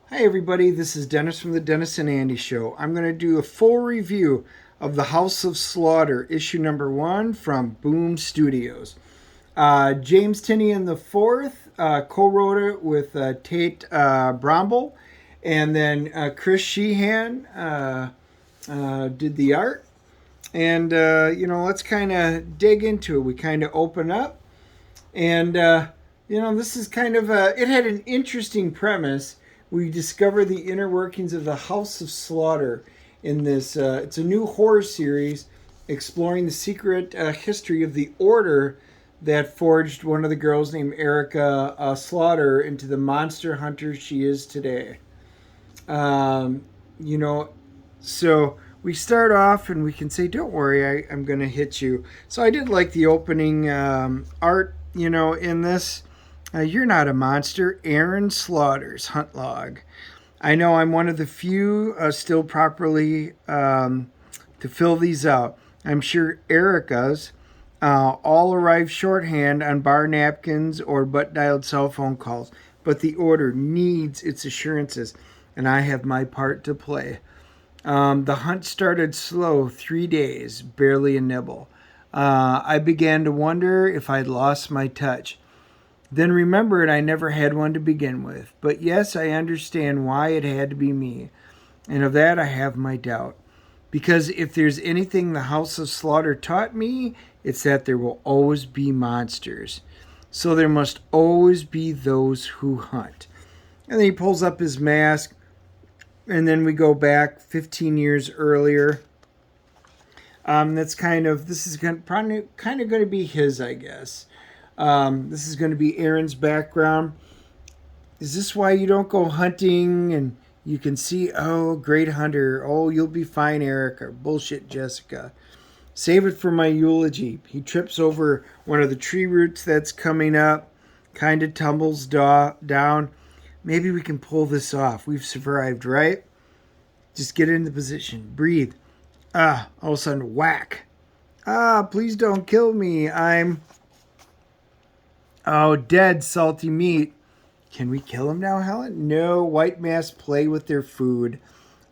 Hi everybody, this is Dennis from the Dennis and Andy Show. I'm going to do a full review of The House of Slaughter, issue number 1 from Boom Studios. James Tynion IV co-wrote it with Tate Brombal, and then Chris Shehan did the art. And, let's kind of dig into it. We kind of open up, and, this is kind of it had an interesting premise. We discover the inner workings of the House of Slaughter in this. It's a new horror series exploring the secret history of the order that forged one of the girls named Erica Slaughter into the monster hunter she is today. Um, you know, so we start off and we can say, "Don't worry, I'm going to hit you." So I did like the opening art. In this, you're not a monster. Aaron Slaughter's hunt log. I know I'm one of the few still properly to fill these out. I'm sure Erica's all arrive shorthand on bar napkins or butt dialed cell phone calls, but the order needs its assurances, and I have my part to play. The hunt started slow, 3 days, barely a nibble. I began to wonder if I'd lost my touch. Then remembered I never had one to begin with. But yes, I understand why it had to be me. And of that I have my doubt. Because if there's anything the House of Slaughter taught me, it's that there will always be monsters. So there must always be those who hunt. And then he pulls up his mask, and then we go back 15 years earlier. This is probably kind of going to be his, I guess. This is going to be Aaron's background. Is this why you don't go hunting and you can see, oh, great hunter, oh, you'll be fine, Erica. Bullshit, Jessica. Save it for my eulogy. He trips over one of the tree roots that's coming up, kind of tumbles down. Maybe we can pull this off. We've survived, right? Just get into position. Breathe. All of a sudden, whack. Please don't kill me. Oh, dead salty meat. Can we kill him now, Helen? No, white mass play with their food.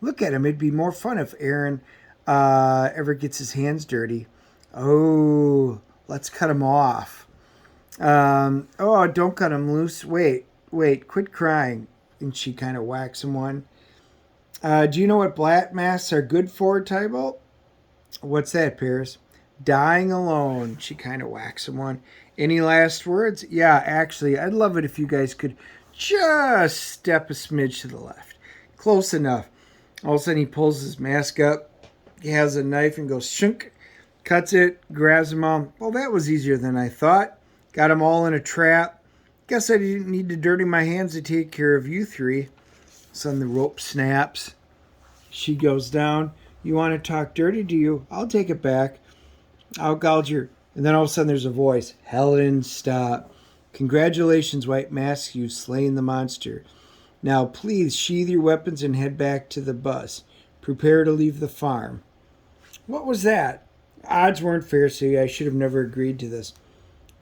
Look at him. It'd be more fun if Aaron ever gets his hands dirty. Oh, let's cut him off. Don't cut him loose. Wait, quit crying. And she kind of whacks him one. Do you know what black masks are good for, Tybalt? What's that, Paris? Dying alone. She kind of whacks him one. Any last words? Yeah, actually, I'd love it if you guys could just step a smidge to the left. Close enough. All of a sudden, he pulls his mask up. He has a knife and goes shunk, cuts it, grabs them all. Well, that was easier than I thought. Got them all in a trap. Guess I didn't need to dirty my hands to take care of you three. Sudden, the rope snaps. She goes down. You want to talk dirty, do you? I'll take it back. I'll gouge your... And then all of a sudden there's a voice. Helen, stop. Congratulations, White Mask. You've slain the monster. Now, please sheathe your weapons and head back to the bus. Prepare to leave the farm. What was that? Odds weren't fair, so I should have never agreed to this.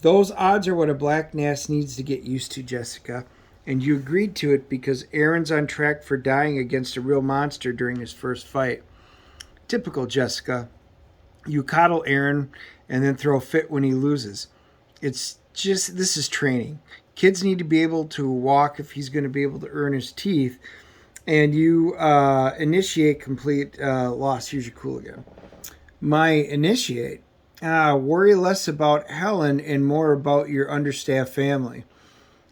Those odds are what a black Nass needs to get used to, Jessica. And you agreed to it because Aaron's on track for dying against a real monster during his first fight. Typical Jessica. You coddle Aaron and then throw a fit when he loses. This is training. Kids need to be able to walk if he's going to be able to earn his teeth. And you initiate complete loss. Here's your cooligan. My initiate. Worry less about Helen and more about your understaffed family.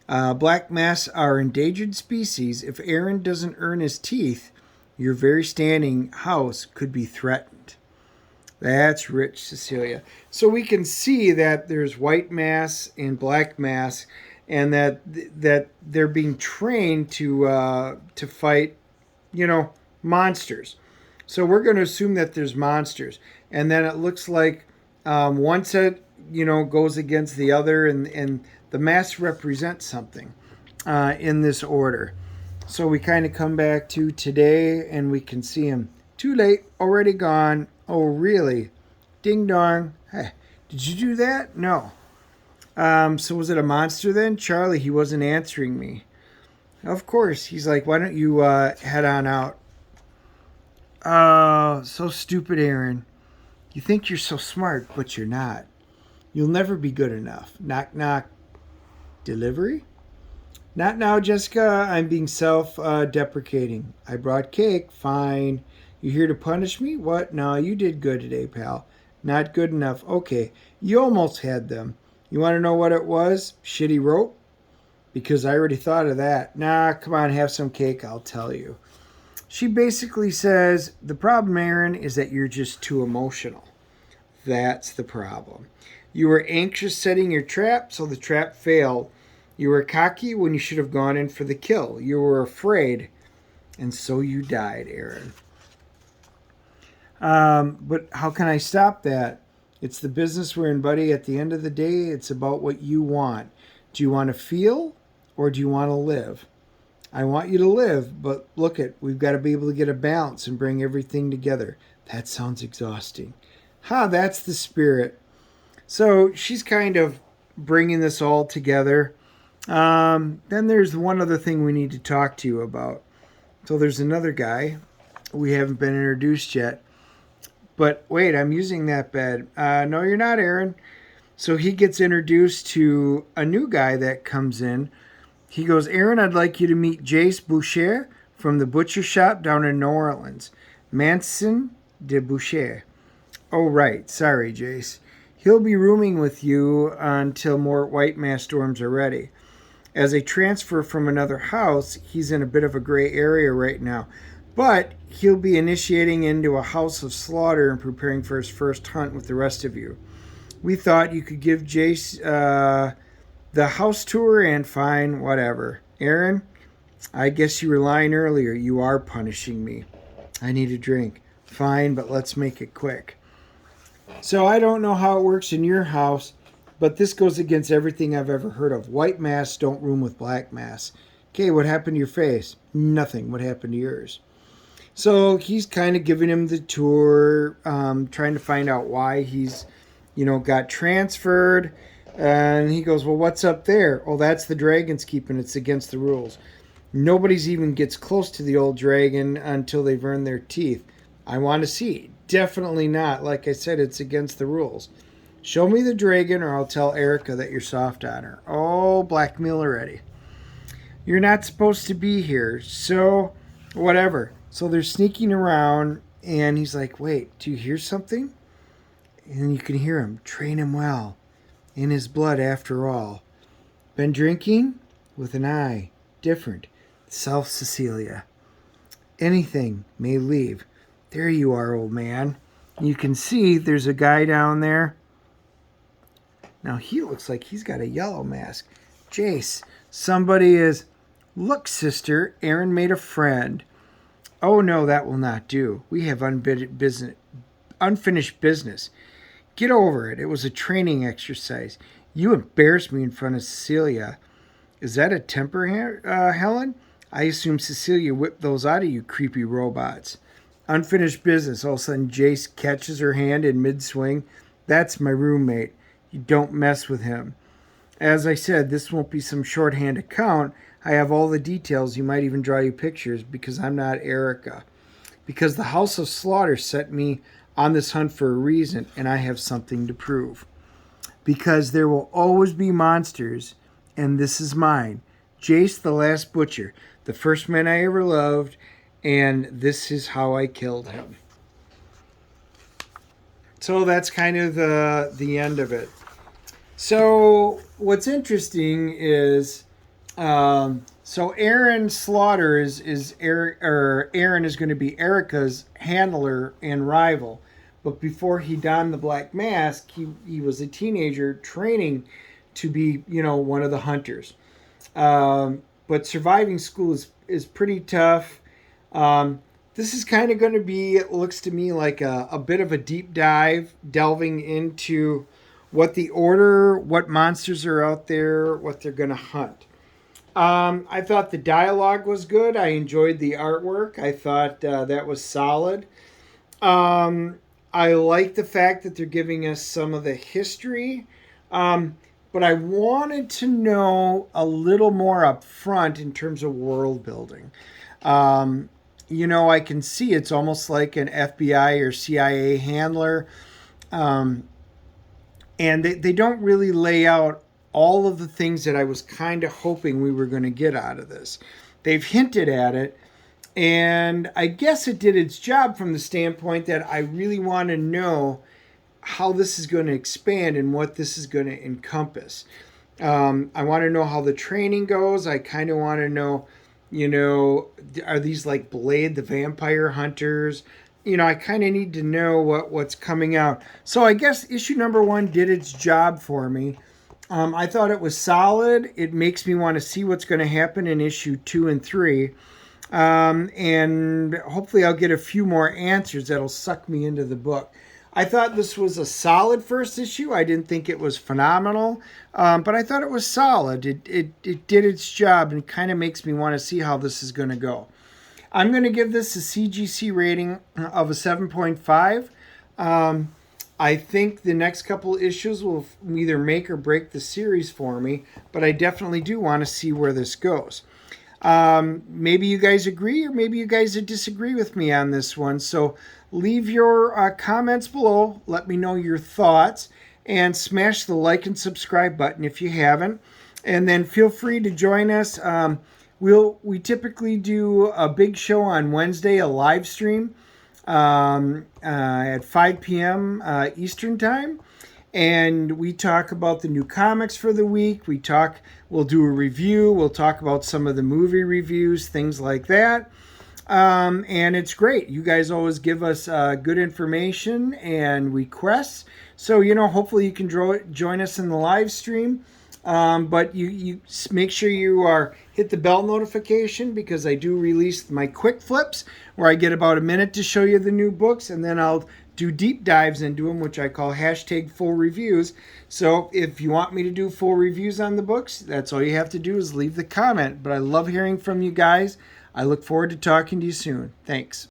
Black masks are endangered species. If Aaron doesn't earn his teeth, your very standing house could be threatened. That's rich, Cecilia. So we can see that there's white masks and black masks, and that they're being trained to fight, monsters. So we're going to assume that there's monsters, and then it looks like one set, goes against the other, and the masks represent something in this order. So we kind of come back to today, and we can see him. Too late, already gone. Oh, really? Ding dong. Hey, did you do that? No. So was it a monster then? Charlie, he wasn't answering me. Of course. He's like, why don't you head on out? Oh, so stupid, Aaron. You think you're so smart, but you're not. You'll never be good enough. Knock, knock. Delivery? Not now, Jessica. I'm being self deprecating. I brought cake. Fine. You here to punish me? What? No, you did good today, pal. Not good enough. Okay. You almost had them. You want to know what it was? Shitty rope? Because I already thought of that. Nah, come on, have some cake. I'll tell you. She basically says, the problem, Aaron, is that you're just too emotional. That's the problem. You were anxious setting your trap, so the trap failed. You were cocky when you should have gone in for the kill. You were afraid, and so you died, Aaron. But how can I stop that? It's the business we're in, buddy. At the end of the day, it's about what you want. Do you want to feel, or do you want to live? I want you to live, but look it, we've got to be able to get a balance and bring everything together. That sounds exhausting. That's the spirit. So she's kind of bringing this all together. Then there's one other thing we need to talk to you about. So there's another guy. We haven't been introduced yet. But wait, I'm using that bed. No, you're not, Aaron. So he gets introduced to a new guy that comes in. He goes, Aaron, I'd like you to meet Jace Boucher from the butcher shop down in New Orleans. Manson de Boucher. Oh, right. Sorry, Jace. He'll be rooming with you until more white mass storms are ready. As a transfer from another house, he's in a bit of a gray area right now. But he'll be initiating into a house of slaughter and preparing for his first hunt with the rest of you. We thought you could give Jace the house tour and fine, whatever. Aaron, I guess you were lying earlier. You are punishing me. I need a drink. Fine, but let's make it quick. So I don't know how it works in your house, but this goes against everything I've ever heard of. White mass don't room with black mass. Okay, what happened to your face? Nothing. What happened to yours? So he's kind of giving him the tour, trying to find out why he's, got transferred. And he goes, well, what's up there? Oh, that's the dragon's keep, and it's against the rules. Nobody's even gets close to the old dragon until they've earned their teeth. I want to see. Definitely not. Like I said, it's against the rules. Show me the dragon or I'll tell Erica that you're soft on her. Oh, blackmail already. You're not supposed to be here, so whatever. So they're sneaking around, and he's like, wait, do you hear something? And you can hear him. Train him well. In his blood, after all. Been drinking? With an eye. Different. South Cecilia. Anything may leave. There you are, old man. You can see there's a guy down there. Now he looks like he's got a yellow mask. Jace, somebody is... Look, sister, Aaron made a friend. Oh, no, that will not do. We have unfinished business. Get over it. It was a training exercise. You embarrassed me in front of Cecilia. Is that a temper, Helen? I assume Cecilia whipped those out of you creepy robots. Unfinished business. All of a sudden, Jace catches her hand in mid-swing. That's my roommate. You don't mess with him. As I said, this won't be some shorthand account. I have all the details. You might even draw you pictures because I'm not Erica. Because the House of Slaughter set me on this hunt for a reason, and I have something to prove. Because there will always be monsters, and this is mine. Jace the Last Butcher, the first man I ever loved, and this is how I killed him. So that's kind of the end of it. So what's interesting is, so Aaron Slaughter Aaron is going to be Erica's handler and rival. But before he donned the black mask, he was a teenager training to be, one of the hunters. But surviving school is pretty tough. This is kind of going to be, it looks to me like a bit of a deep dive, delving into what the order, what monsters are out there, what they're going to hunt. I thought the dialogue was good. I enjoyed the artwork. I thought that was solid. I like the fact that they're giving us some of the history. but I wanted to know a little more up front in terms of world building. Um, I can see it's almost like an FBI or CIA handler. Um, and they don't really lay out all of the things that I was kind of hoping we were going to get out of this. They've hinted at it, and I guess it did its job from the standpoint that I really want to know how this is going to expand and what this is going to encompass. I want to know how the training goes. I kind of want to know, are these like Blade the Vampire Hunters? I kind of need to know what's coming out. So I guess issue number 1 did its job for me. I thought it was solid. It makes me want to see what's going to happen in issue 2 and 3. And hopefully I'll get a few more answers that'll suck me into the book. I thought this was a solid first issue. I didn't think it was phenomenal, but I thought it was solid. It did its job and kind of makes me want to see how this is going to go. I'm going to give this a CGC rating of a 7.5. I think the next couple issues will either make or break the series for me, but I definitely do want to see where this goes. Maybe you guys agree, or maybe you guys disagree with me on this one. So leave your comments below. Let me know your thoughts, and smash the like and subscribe button if you haven't. And then feel free to join us. We typically do a big show on Wednesday, a live stream at 5 p.m. Eastern time. And we talk about the new comics for the week. We'll do a review. We'll talk about some of the movie reviews, things like that. And it's great. You guys always give us good information and requests. So, hopefully you can join us in the live stream. But you make sure you hit the bell notification, because I do release my quick flips where I get about a minute to show you the new books, and then I'll do deep dives into them, which I call #full reviews. So if you want me to do full reviews on the books, that's all you have to do is leave the comment. But I love hearing from you guys. I look forward to talking to you soon. Thanks.